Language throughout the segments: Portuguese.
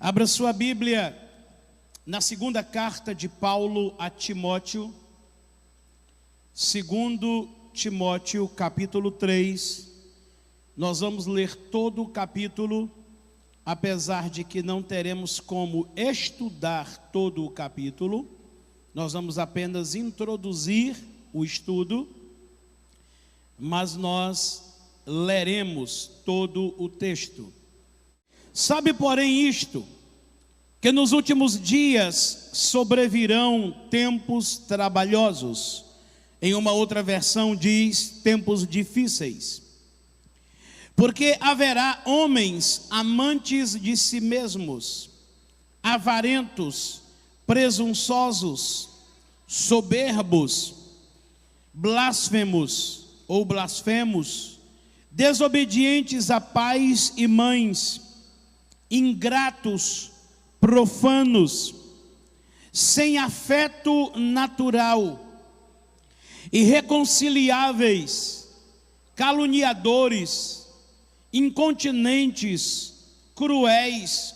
Abra sua Bíblia na segunda carta de Paulo a Timóteo, 2 Timóteo, capítulo 3. Nós vamos ler todo o capítulo, apesar de que não teremos como estudar todo o capítulo. Nós vamos apenas introduzir o estudo, mas nós leremos todo o texto. Sabe, porém, isto, que nos últimos dias sobrevirão tempos trabalhosos. Em uma outra versão diz tempos difíceis. Porque haverá homens amantes de si mesmos, avarentos, presunçosos, soberbos, blasfemos ou blasfemos, desobedientes a pais e mães, ingratos, profanos, sem afeto natural, irreconciliáveis, caluniadores, incontinentes, cruéis,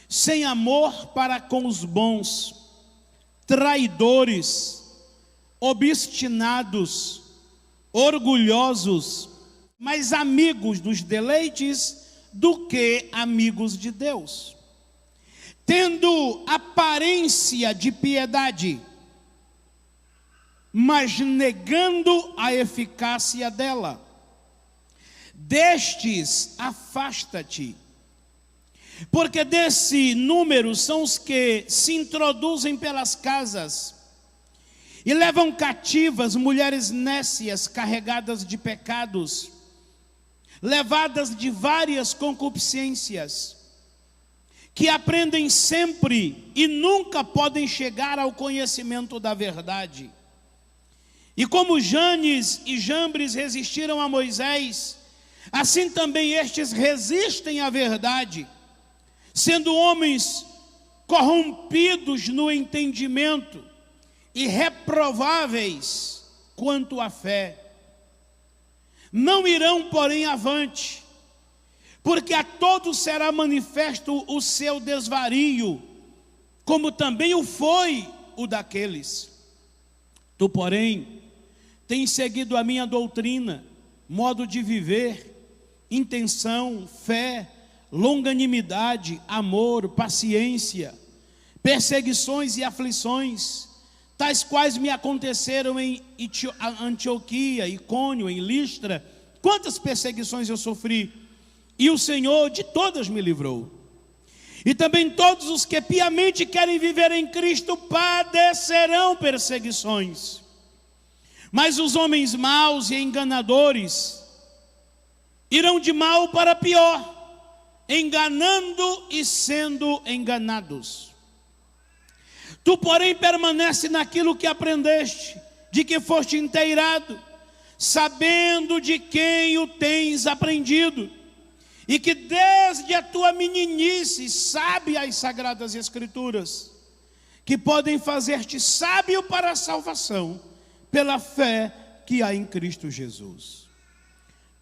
sem amor para com os bons, traidores, obstinados, orgulhosos, mais amigos dos deleites do que amigos de Deus, tendo aparência de piedade, mas negando a eficácia dela. Destes afasta-te, porque desse número são os que se introduzem pelas casas e levam cativas mulheres nécias, carregadas de pecados, levadas de várias concupiscências, que aprendem sempre e nunca podem chegar ao conhecimento da verdade. E como Janes e Jambres resistiram a Moisés, assim também estes resistem à verdade, sendo homens corrompidos no entendimento e reprováveis quanto à fé. Não irão, porém, avante, porque a todos será manifesto o seu desvario, como também o foi o daqueles. Tu, porém, tens seguido a minha doutrina, modo de viver, intenção, fé, longanimidade, amor, paciência, perseguições e aflições, tais quais me aconteceram em Antioquia, Icônio, em Listra. Quantas perseguições eu sofri, e o Senhor de todas me livrou. E também todos os que piamente querem viver em Cristo padecerão perseguições. Mas os homens maus e enganadores irão de mal para pior, enganando e sendo enganados. Tu, porém, permanece naquilo que aprendeste, de que foste inteirado, sabendo de quem o tens aprendido, e que desde a tua meninice sabe as sagradas escrituras, que podem fazer-te sábio para a salvação, pela fé que há em Cristo Jesus.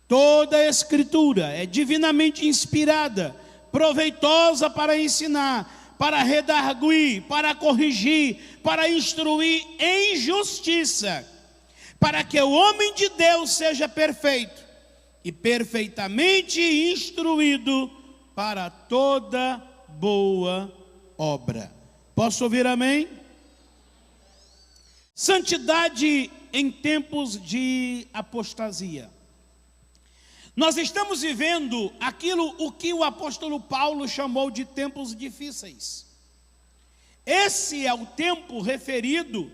Toda a escritura é divinamente inspirada, proveitosa para ensinar, para redarguir, para corrigir, para instruir em justiça, para que o homem de Deus seja perfeito e perfeitamente instruído para toda boa obra. Posso ouvir amém? Santidade em tempos de apostasia. Nós estamos vivendo o que o apóstolo Paulo chamou de tempos difíceis. Esse é o tempo referido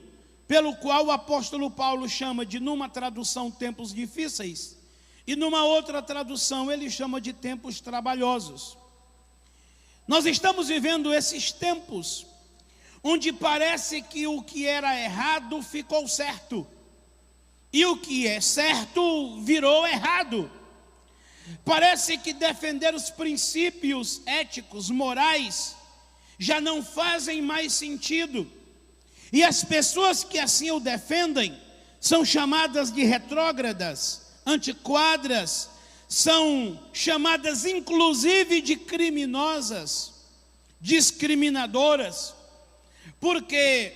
pelo qual o apóstolo Paulo chama de, numa tradução, tempos difíceis, e numa outra tradução ele chama de tempos trabalhosos. Nós estamos vivendo esses tempos onde parece que o que era errado ficou certo, e o que é certo virou errado. Parece que defender os princípios éticos, morais, já não fazem mais sentido. E as pessoas que assim o defendem são chamadas de retrógradas, antiquadas, são chamadas inclusive de criminosas, discriminadoras, porque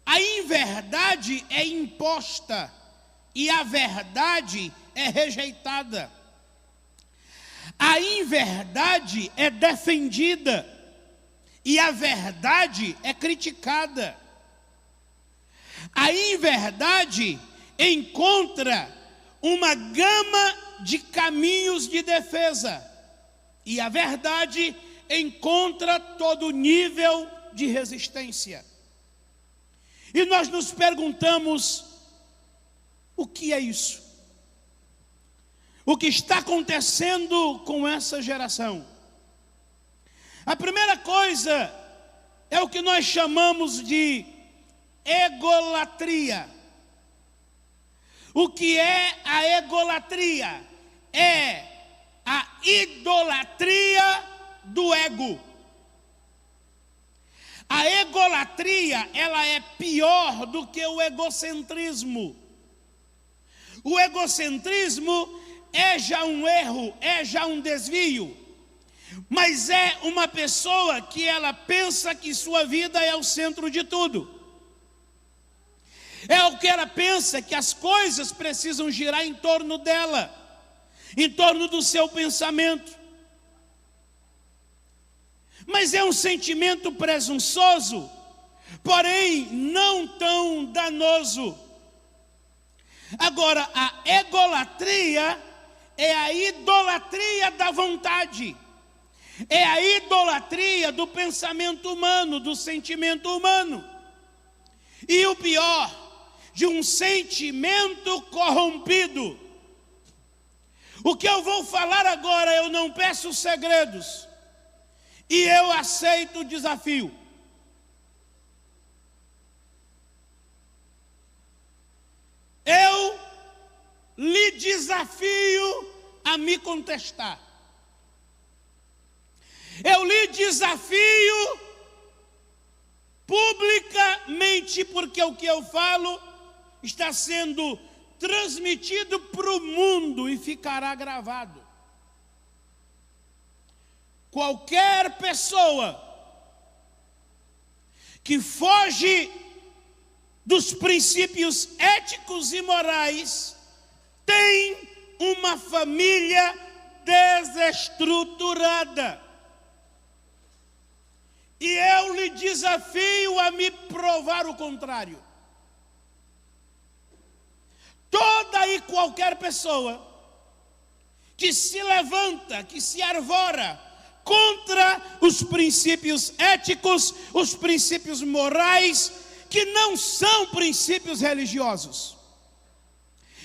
a inverdade é imposta e a verdade é rejeitada. A inverdade é defendida e a verdade é criticada. A inverdade encontra uma gama de caminhos de defesa e a verdade encontra todo nível de resistência. E nós nos perguntamos: o que é isso? O que está acontecendo com essa geração? A primeira coisa é o que nós chamamos de egolatria. O que é a egolatria? É a idolatria do ego. A egolatria, ela é pior do que o egocentrismo. O egocentrismo é já um erro, é já um desvio. Mas é uma pessoa que ela pensa que sua vida é o centro de tudo. É o que ela pensa, que as coisas precisam girar em torno dela, em torno do seu pensamento. Mas é um sentimento presunçoso, porém não tão danoso. Agora, a egolatria é a idolatria da vontade, é a idolatria do pensamento humano, do sentimento humano. E o pior, de um sentimento corrompido. O que eu vou falar agora, eu não peço segredos, e eu aceito o desafio. Eu lhe desafio a me contestar. Eu lhe desafio publicamente, porque o que eu falo está sendo transmitido para o mundo e ficará gravado. Qualquer pessoa que foge dos princípios éticos e morais tem uma família desestruturada. E eu lhe desafio a me provar o contrário. Toda e qualquer pessoa que se levanta, que se arvora contra os princípios éticos, os princípios morais, que não são princípios religiosos,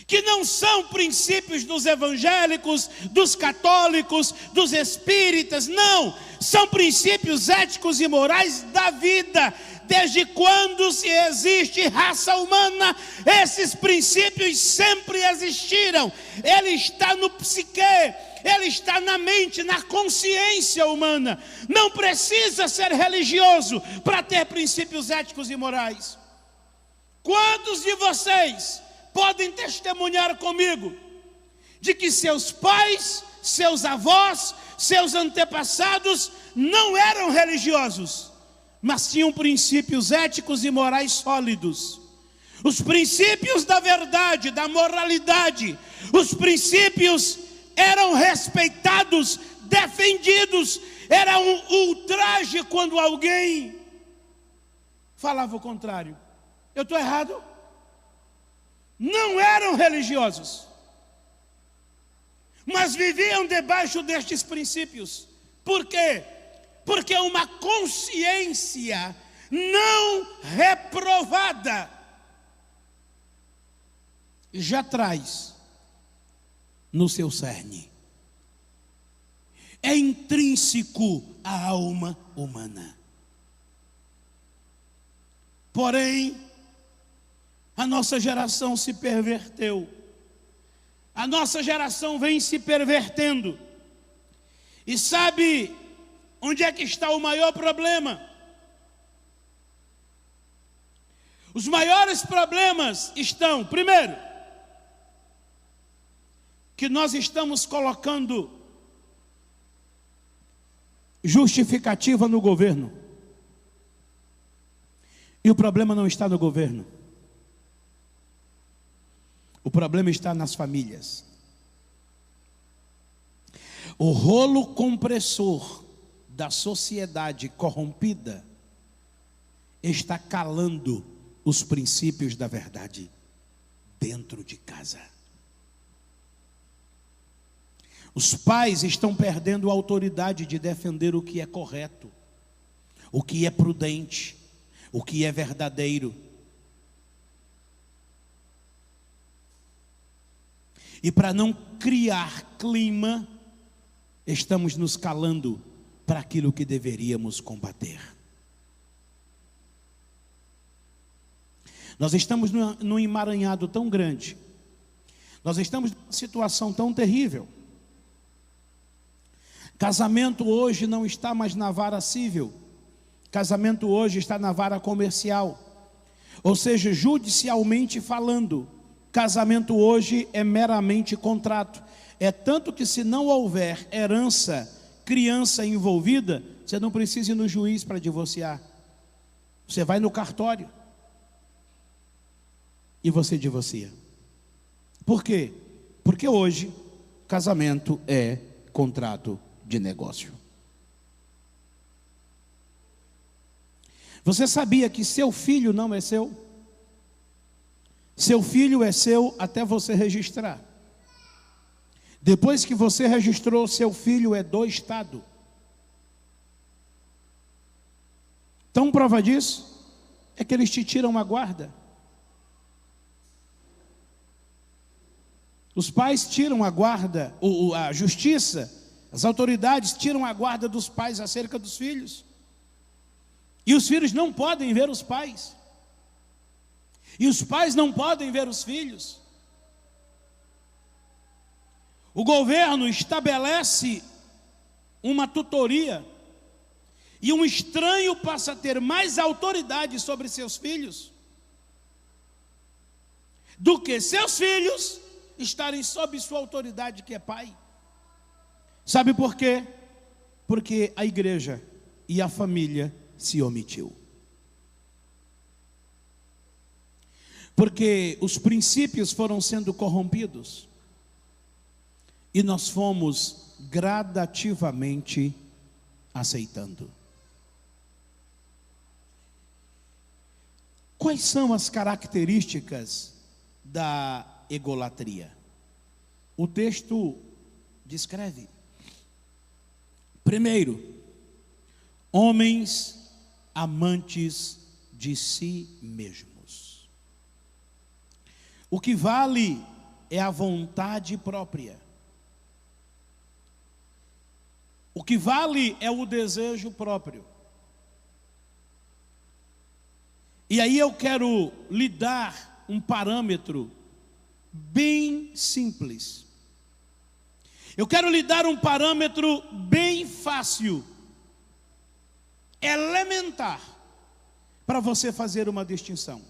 que não são princípios dos evangélicos, dos católicos, dos espíritas, não, são princípios éticos e morais da vida. Desde quando se existe raça humana, esses princípios sempre existiram. Ele está no psique, ele está na mente, na consciência humana. Não precisa ser religioso para ter princípios éticos e morais. Quantos de vocês podem testemunhar comigo de que seus pais, seus avós, seus antepassados não eram religiosos, mas tinham princípios éticos e morais sólidos? Os princípios da verdade, da moralidade, os princípios eram respeitados, defendidos. Era um ultraje quando alguém falava o contrário. Eu estou errado? Não eram religiosos, mas viviam debaixo destes princípios. Por quê? Porque uma consciência não reprovada já traz no seu cerne. É intrínseco à alma humana. Porém, a nossa geração se perverteu. A nossa geração vem se pervertendo. E sabe onde é que está o maior problema? Os maiores problemas estão, primeiro, que nós estamos colocando justificativa no governo. E o problema não está no governo. O problema está nas famílias. O rolo compressor da sociedade corrompida está calando os princípios da verdade dentro de casa. Os pais estão perdendo a autoridade de defender o que é correto, o que é prudente, o que é verdadeiro. E para não criar clima, estamos nos calando para aquilo que deveríamos combater. Nós estamos num emaranhado tão grande, nós estamos numa situação tão terrível. Casamento hoje não está mais na vara civil, casamento hoje está na vara comercial, ou seja, judicialmente falando, casamento hoje é meramente contrato. É tanto que se não houver herança, criança envolvida, você não precisa ir no juiz para divorciar. Você vai no cartório e você divorcia. Por quê? Porque hoje casamento é contrato de negócio. Você sabia que seu filho não é seu? Seu filho é seu até você registrar. Depois que você registrou, seu filho é do Estado. Então, prova disso é que eles te tiram a guarda. Os pais tiram a guarda, a justiça, as autoridades tiram a guarda dos pais acerca dos filhos. E os filhos não podem ver os pais. E os pais não podem ver os filhos. O governo estabelece uma tutoria e um estranho passa a ter mais autoridade sobre seus filhos do que seus filhos estarem sob sua autoridade, que é pai. Sabe por quê? Porque a igreja e a família se omitiu. Porque os princípios foram sendo corrompidos. E nós fomos gradativamente aceitando. Quais são as características da egolatria? O texto descreve. Primeiro, homens amantes de si mesmos. O que vale é a vontade própria. O que vale é o desejo próprio. E aí eu quero lhe dar um parâmetro bem simples. Eu quero lhe dar um parâmetro bem fácil, elementar, para você fazer uma distinção.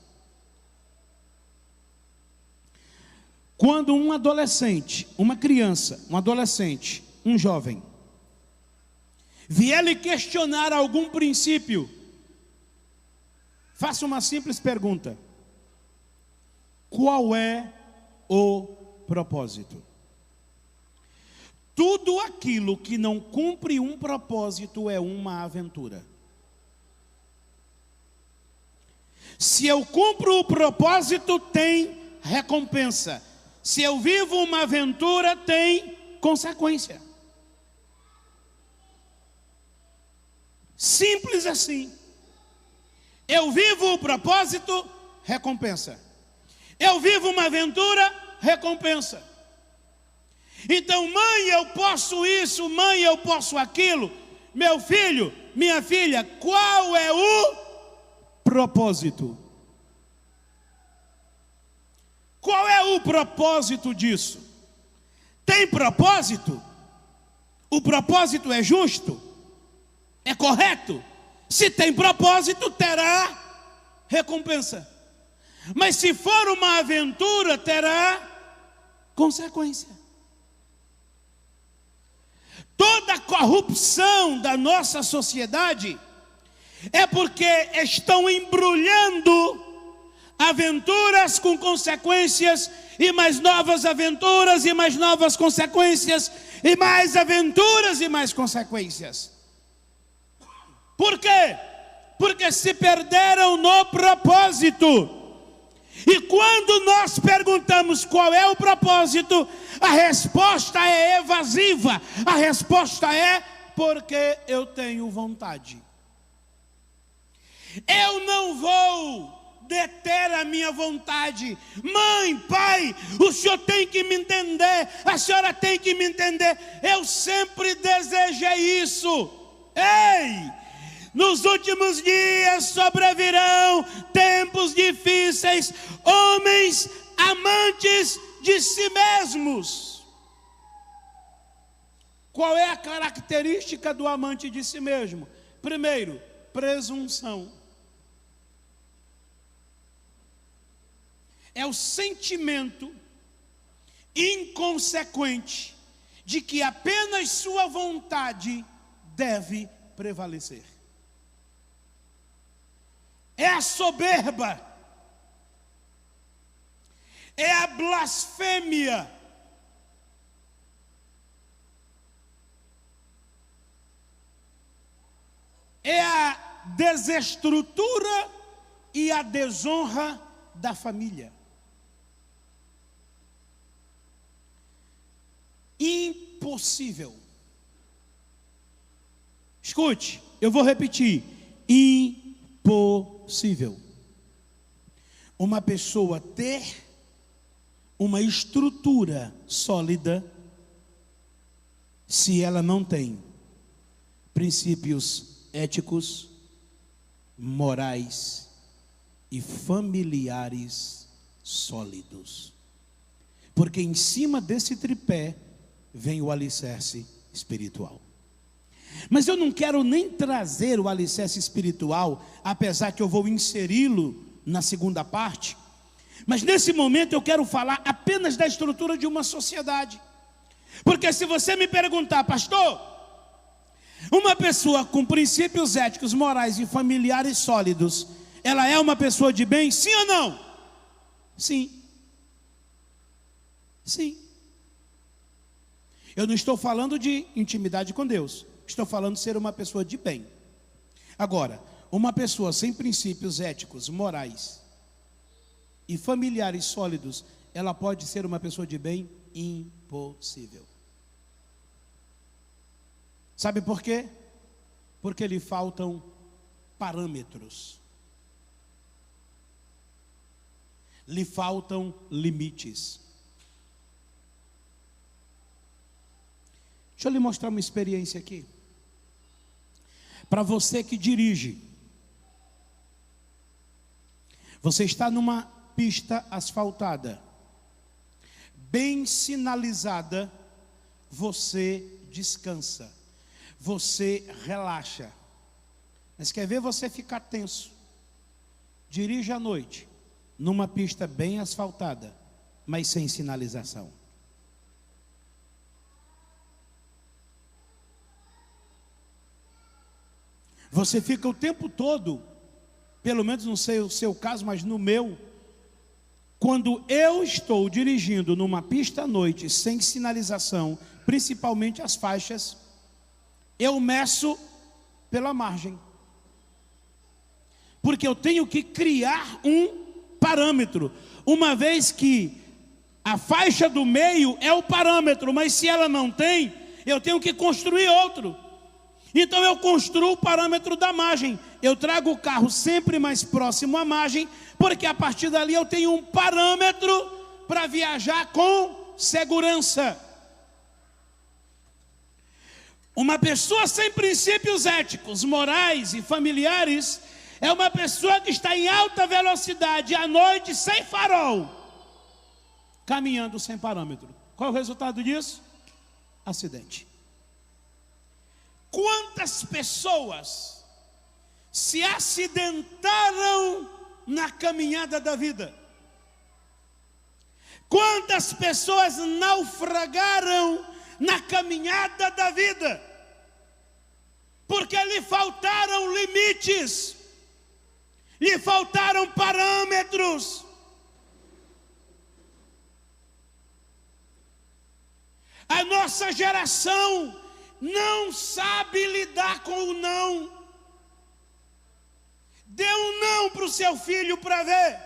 Quando um adolescente, uma criança, um adolescente, um jovem, vier lhe questionar algum princípio, faça uma simples pergunta: qual é o propósito? Tudo aquilo que não cumpre um propósito é uma aventura. Se eu cumpro o propósito, tem recompensa. Se eu vivo uma aventura, tem consequência. Simples assim. Eu vivo o propósito, recompensa. Eu vivo uma aventura, recompensa. Então, mãe, eu posso isso, mãe, eu posso aquilo. Meu filho, minha filha, qual é o propósito? Qual é o propósito disso? Tem propósito? O propósito é justo? É correto? Se tem propósito, terá recompensa. Mas se for uma aventura, terá consequência. Toda corrupção da nossa sociedade é porque estão embrulhando aventuras com consequências, e mais novas aventuras, e mais novas consequências, e mais aventuras e mais consequências. Por quê? Porque se perderam no propósito. E quando nós perguntamos qual é o propósito, a resposta é evasiva. A resposta é: porque eu tenho vontade. Eu não vou deter a minha vontade. Mãe, pai, o senhor tem que me entender, a senhora tem que me entender. Eu sempre desejei isso. Ei, nos últimos dias sobrevirão tempos difíceis, homens amantes de si mesmos. Qual é a característica do amante de si mesmo? Primeiro, presunção. É o sentimento inconsequente de que apenas sua vontade deve prevalecer. É a soberba, é a blasfêmia, é a desestrutura e a desonra da família. Impossível. Escute, eu vou repetir. Impossível uma pessoa ter uma estrutura sólida se ela não tem princípios éticos, morais e familiares sólidos. Porque em cima desse tripé vem o alicerce espiritual. Mas eu não quero nem trazer o alicerce espiritual, apesar que eu vou inseri-lo na segunda parte. Mas nesse momento eu quero falar apenas da estrutura de uma sociedade. Porque se você me perguntar: pastor, uma pessoa com princípios éticos, morais e familiares sólidos, ela é uma pessoa de bem, sim ou não? Sim. Sim. Eu não estou falando de intimidade com Deus, estou falando de ser uma pessoa de bem. Agora, uma pessoa sem princípios éticos, morais e familiares sólidos, ela pode ser uma pessoa de bem? Impossível. Sabe por quê? Porque lhe faltam parâmetros, lhe faltam limites. Deixa eu lhe mostrar uma experiência aqui. Para você que dirige, você está numa pista asfaltada, bem sinalizada, você descansa, você relaxa. Mas quer ver você ficar tenso? Dirige à noite, numa pista bem asfaltada, mas sem sinalização. Você fica o tempo todo, pelo menos não sei o seu caso, mas no meu, quando eu estou dirigindo numa pista à noite, sem sinalização, principalmente as faixas, eu meço pela margem. Porque eu tenho que criar um parâmetro, uma vez que a faixa do meio é o parâmetro, mas se ela não tem, eu tenho que construir outro. Então eu construo o parâmetro da margem. Eu trago o carro sempre mais próximo à margem, porque a partir dali eu tenho um parâmetro para viajar com segurança. Uma pessoa sem princípios éticos, morais e familiares é uma pessoa que está em alta velocidade à noite, sem farol, caminhando sem parâmetro. Qual é o resultado disso? Acidente. Quantas pessoas se acidentaram na caminhada da vida? Quantas pessoas naufragaram na caminhada da vida? porque lhe faltaram limites, lhe faltaram parâmetros. A nossa geração não sabe lidar com o não. Dê um não para o seu filho para ver.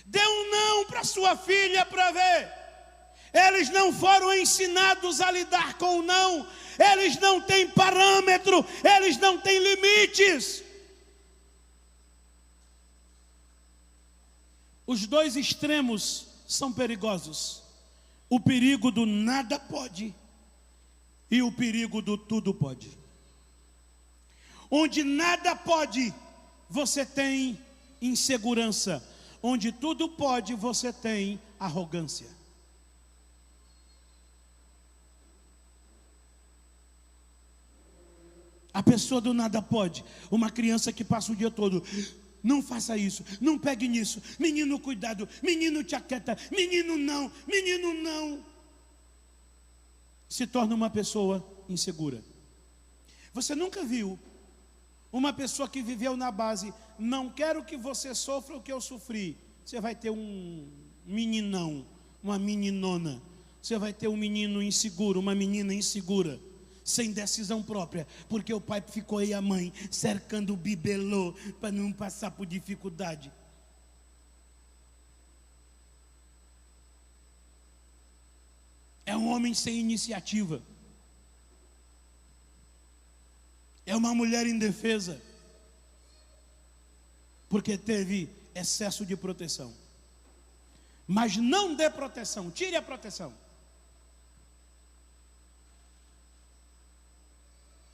Dê um não para a sua filha para ver. Eles não foram ensinados a lidar com o não. Eles não têm parâmetro. Eles não têm limites. Os dois extremos são perigosos. O perigo do nada pode e o perigo do tudo pode. Onde nada pode, você tem insegurança. Onde tudo pode, você tem arrogância. A pessoa do nada pode. Uma criança que passa o dia todo: não faça isso, não pegue nisso, menino cuidado, menino te aquieta, menino não. Se torna uma pessoa insegura. Você nunca viu uma pessoa que viveu na base: não quero que você sofra o que eu sofri. Você vai ter um meninão, uma meninona. Você vai ter um menino inseguro, uma menina insegura, sem decisão própria, porque o pai ficou e a mãe cercando o bibelô para não passar por dificuldade. É um homem sem iniciativa. É uma mulher indefesa, porque teve excesso de proteção. Mas não dê proteção, tire a proteção.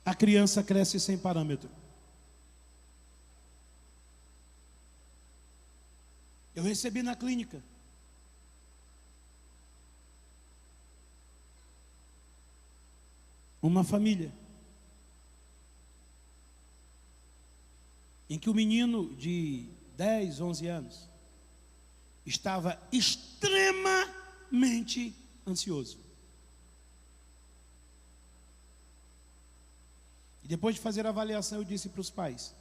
A criança cresce sem parâmetro. Eu recebi na clínica uma família em que o menino de 10, 11 anos estava extremamente ansioso. E depois de fazer a avaliação, eu disse para os pais: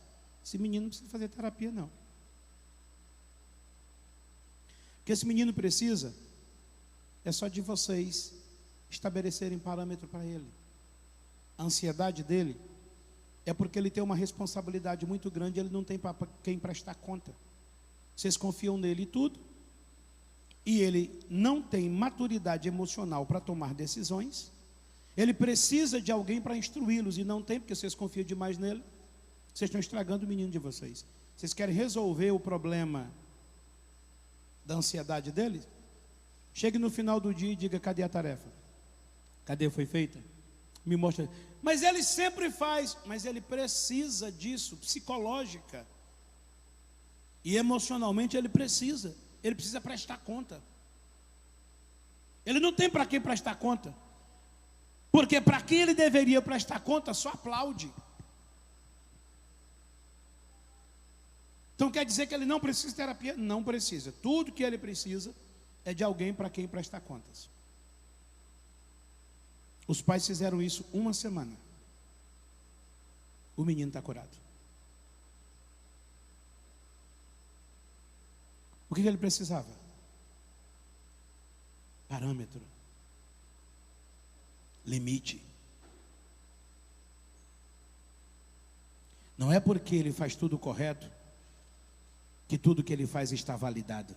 esse menino não precisa fazer terapia não. O que esse menino precisa é só de vocês estabelecerem parâmetro para ele. A ansiedade dele é porque ele tem uma responsabilidade muito grande, ele não tem para quem prestar conta. Vocês confiam nele e tudo, e ele não tem maturidade emocional para tomar decisões. Ele precisa de alguém para instruí-los, e não tem, porque vocês confiam demais nele. Vocês estão estragando o menino de vocês. Vocês querem resolver o problema da ansiedade dele? Chegue no final do dia e diga: cadê a tarefa? Cadê? Foi feita? Me mostra. Mas ele sempre faz. Mas ele precisa disso, psicológica e emocionalmente ele precisa. Ele precisa prestar conta. Ele não tem para quem prestar conta, porque para quem ele deveria prestar conta só aplaude. Então quer dizer que ele não precisa de terapia? Não precisa. Tudo que ele precisa é de alguém para quem prestar contas. Os pais fizeram isso uma semana. O menino está curado. O que ele precisava? Parâmetro. Limite. Não é porque ele faz tudo correto que tudo que ele faz está validado.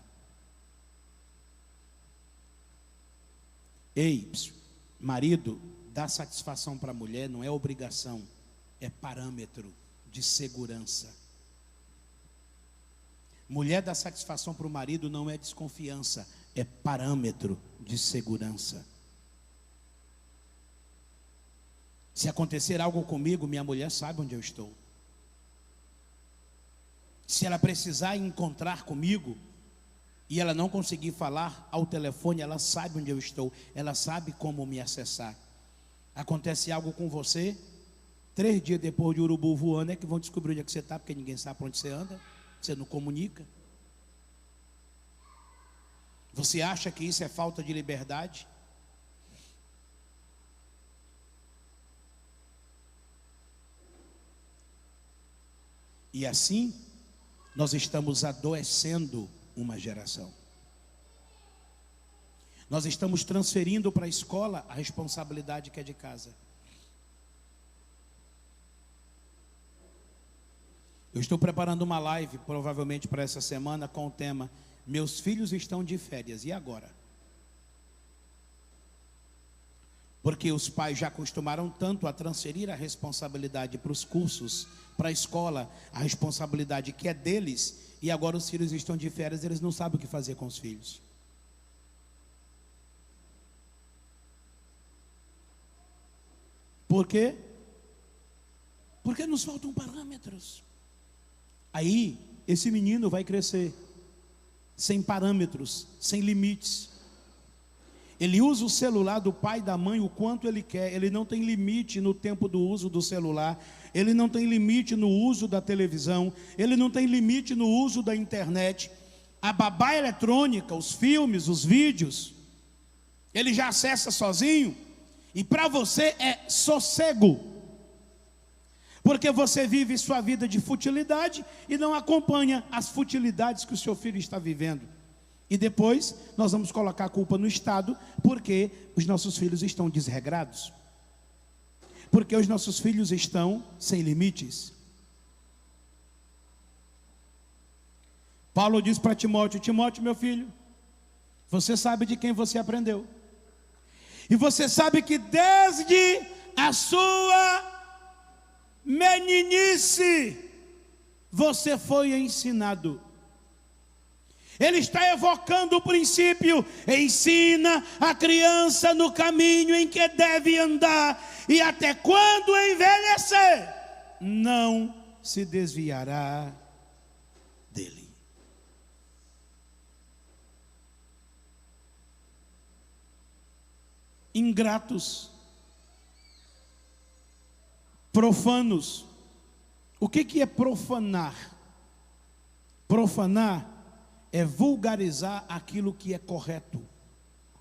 Ei, marido, dá satisfação para a mulher não é obrigação, é parâmetro de segurança. Mulher dá satisfação para o marido não é desconfiança, é parâmetro de segurança. Se acontecer algo comigo, minha mulher sabe onde eu estou. Se ela precisar encontrar comigo e ela não conseguir falar ao telefone, ela sabe onde eu estou, ela sabe como me acessar. Acontece algo com você, 3 dias depois de urubu voando é que vão descobrir onde é que você está, porque ninguém sabe para onde você anda, você não comunica. Você acha que isso é falta de liberdade? E assim, nós estamos adoecendo uma geração. Nós estamos transferindo para a escola a responsabilidade que é de casa. Eu estou preparando uma live, provavelmente para essa semana, com o tema: meus filhos estão de férias, e agora? Porque os pais já acostumaram tanto a transferir a responsabilidade para os cursos, para a escola, a responsabilidade que é deles, e agora os filhos estão de férias, eles não sabem o que fazer com os filhos. Por quê? Porque nos faltam parâmetros. Aí, esse menino vai crescer sem parâmetros, sem limites. Ele usa o celular do pai e da mãe o quanto ele quer. Ele não tem limite no tempo do uso do celular. Ele não tem limite no uso da televisão. Ele não tem limite no uso da internet. A babá eletrônica, os filmes, os vídeos, ele já acessa sozinho. E para você é sossego, porque você vive sua vida de futilidade e não acompanha as futilidades que o seu filho está vivendo. E depois nós vamos colocar a culpa no Estado, porque os nossos filhos estão desregrados, porque os nossos filhos estão sem limites. Paulo diz para Timóteo: Timóteo, meu filho, você sabe de quem você aprendeu, e você sabe que desde a sua meninice você foi ensinado. Ele está evocando o princípio: ensina a criança no caminho em que deve andar, e até quando envelhecer, não se desviará dele. Ingratos, profanos. O que é profanar? Profanar é vulgarizar aquilo que é correto,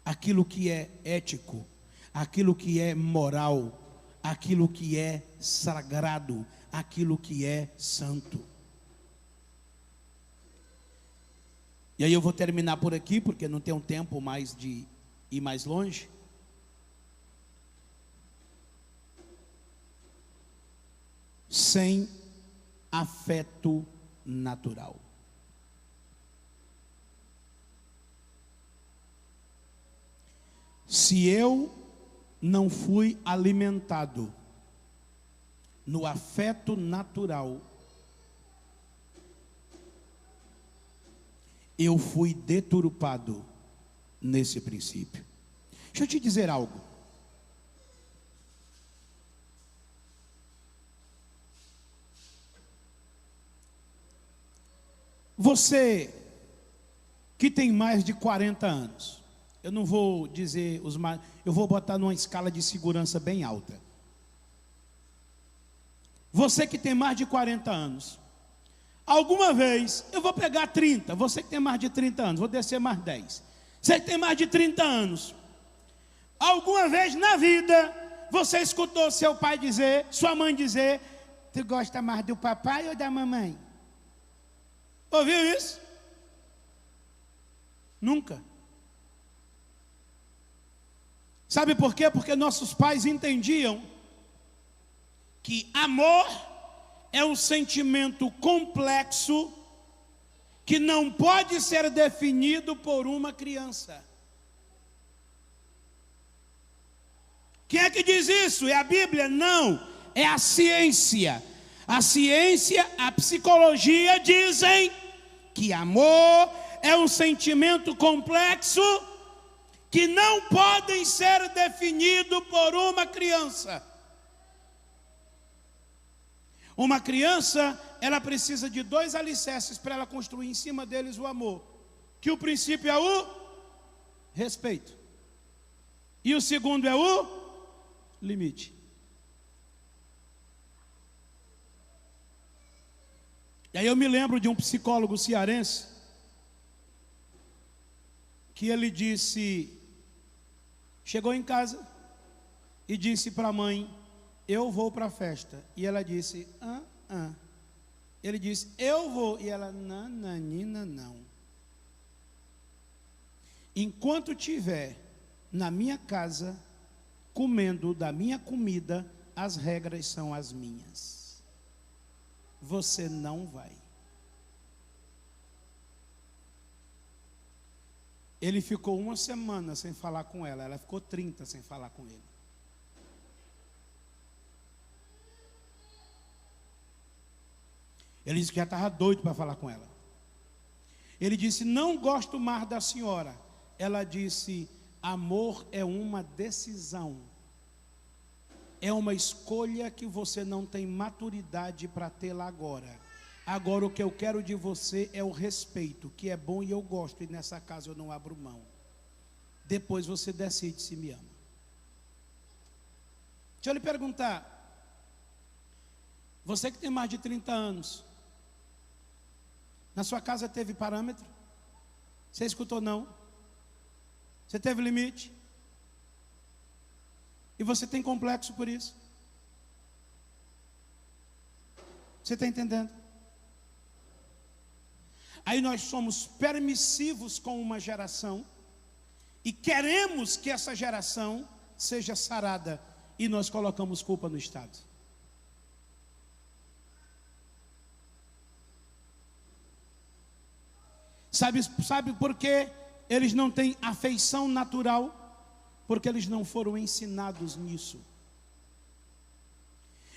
aquilo que é ético, aquilo que é moral, aquilo que é sagrado, aquilo que é santo. E aí eu vou terminar por aqui, porque não tenho tempo mais de ir mais longe. Sem afeto natural. Se eu não fui alimentado no afeto natural, eu fui deturpado nesse princípio. Deixa eu te dizer algo. Você que tem mais de 40 anos, eu não vou dizer os mais, eu vou botar numa escala de segurança bem alta. Você que tem mais de 40 anos, alguma vez, eu vou pegar 30, você que tem mais de 30 anos, vou descer mais 10. Você que tem mais de 30 anos, alguma vez na vida, você escutou seu pai dizer, sua mãe dizer: tu gosta mais do papai ou da mamãe? Ouviu isso? Nunca. Sabe por quê? Porque nossos pais entendiam que amor é um sentimento complexo que não pode ser definido por uma criança. Quem é que diz isso? É a Bíblia? Não, é a ciência. A ciência, a psicologia dizem que amor é um sentimento complexo que não pode ser definido por uma criança. Uma criança, ela precisa de 2 alicerces para ela construir em cima deles o amor. Que o princípio é o respeito. E o segundo é o limite. E aí eu me lembro de um psicólogo cearense que ele disse, chegou em casa e disse para a mãe: eu vou para a festa. E ela disse: Ele disse: eu vou. E ela: nananina, não. Enquanto tiver na minha casa, comendo da minha comida, as regras são as minhas. Você não vai. Ele ficou 1 semana sem falar com ela. Ela ficou 30 sem falar com ele. Ele disse que já estava doido para falar com ela. Ele disse: não gosto mais da senhora. Ela disse: amor é uma decisão. É uma escolha que você não tem maturidade para tê-la agora. Agora o que eu quero de você é o respeito, que é bom e eu gosto, e nessa casa eu não abro mão. Depois você decide se me ama. Deixa eu lhe perguntar, você que tem mais de 30 anos, na sua casa teve parâmetro? Você escutou não? Você teve limite? E você tem complexo por isso? Você está entendendo? Aí nós somos permissivos com uma geração e queremos que essa geração seja sarada, e nós colocamos culpa no Estado. Sabe por que eles não têm afeição natural? Porque eles não foram ensinados nisso.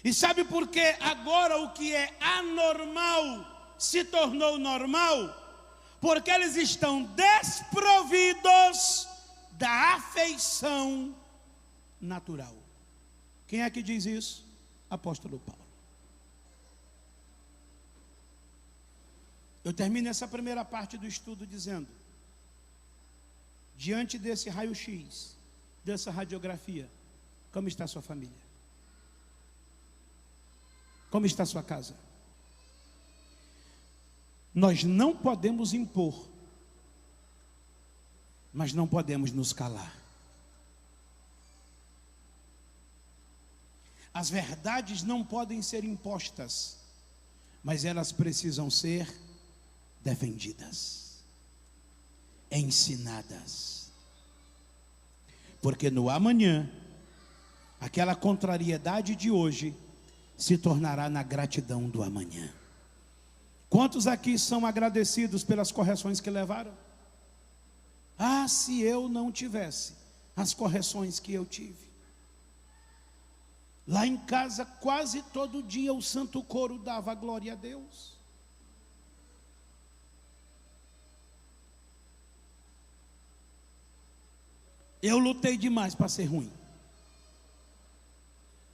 E sabe por que agora o que é anormal se tornou normal? Porque eles estão desprovidos da afeição natural. Quem é que diz isso? Apóstolo Paulo. Eu termino essa primeira parte do estudo dizendo: diante desse raio-x, dessa radiografia, como está a sua família? Como está a sua casa? Nós não podemos impor, mas não podemos nos calar. As verdades não podem ser impostas, mas elas precisam ser defendidas, ensinadas. Porque no amanhã, aquela contrariedade de hoje se tornará na gratidão do amanhã. Quantos aqui são agradecidos pelas correções que levaram? Ah, se eu não tivesse as correções que eu tive. Lá em casa, quase todo dia o santo coro dava glória a Deus. Eu lutei demais para ser ruim.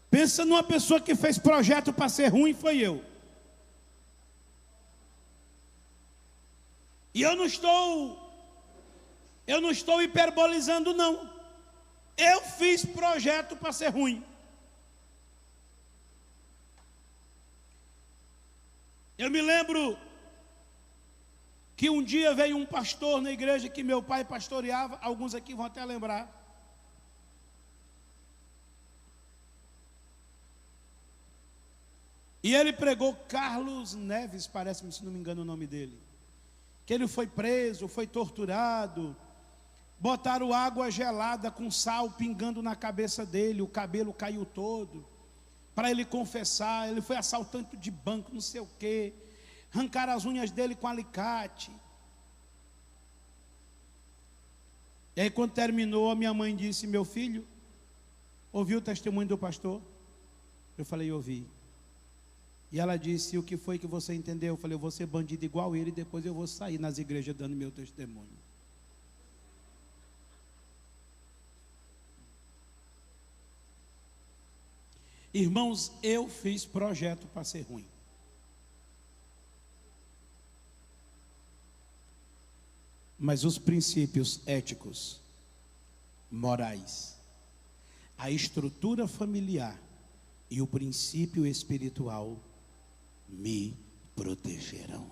Pensa numa pessoa que fez projeto para ser ruim, foi eu. E eu não estou hiperbolizando não. Eu fiz projeto para ser ruim. Eu me lembro que um dia veio um pastor na igreja que meu pai pastoreava, alguns aqui vão até lembrar. E ele pregou, Carlos Neves, parece-me, se não me engano o nome dele. Que ele foi preso, foi torturado, botaram água gelada com sal pingando na cabeça dele, o cabelo caiu todo, para ele confessar. Ele foi assaltante de banco, não sei o quê, arrancaram as unhas dele com alicate. E aí quando terminou, a minha mãe disse: meu filho, ouviu o testemunho do pastor? Eu falei: ouvi. E ela disse: o que foi que você entendeu? Eu falei: eu vou ser bandido igual ele, e depois eu vou sair nas igrejas dando meu testemunho. Irmãos, eu fiz projeto para ser ruim. Mas os princípios éticos, morais, a estrutura familiar e o princípio espiritual me protegerão.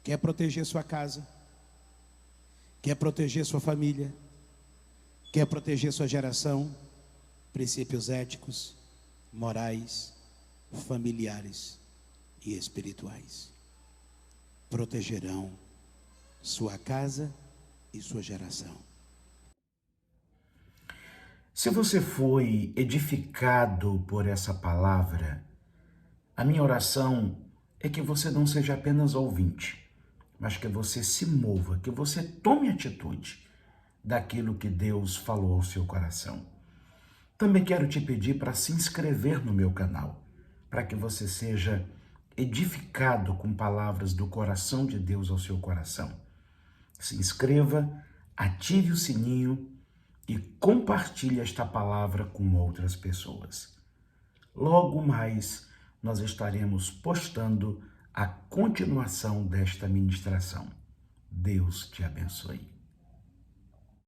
Quer proteger sua casa? Quer proteger sua família? Quer proteger sua geração? Princípios éticos, morais, familiares e espirituais. Protegerão sua casa e sua geração. Se você foi edificado por essa palavra, a minha oração é que você não seja apenas ouvinte, mas que você se mova, que você tome atitude daquilo que Deus falou ao seu coração. Também quero te pedir para se inscrever no meu canal, para que você seja edificado com palavras do coração de Deus ao seu coração. Se inscreva, ative o sininho e compartilhe esta palavra com outras pessoas. Logo mais, nós estaremos postando a continuação desta ministração. Deus te abençoe.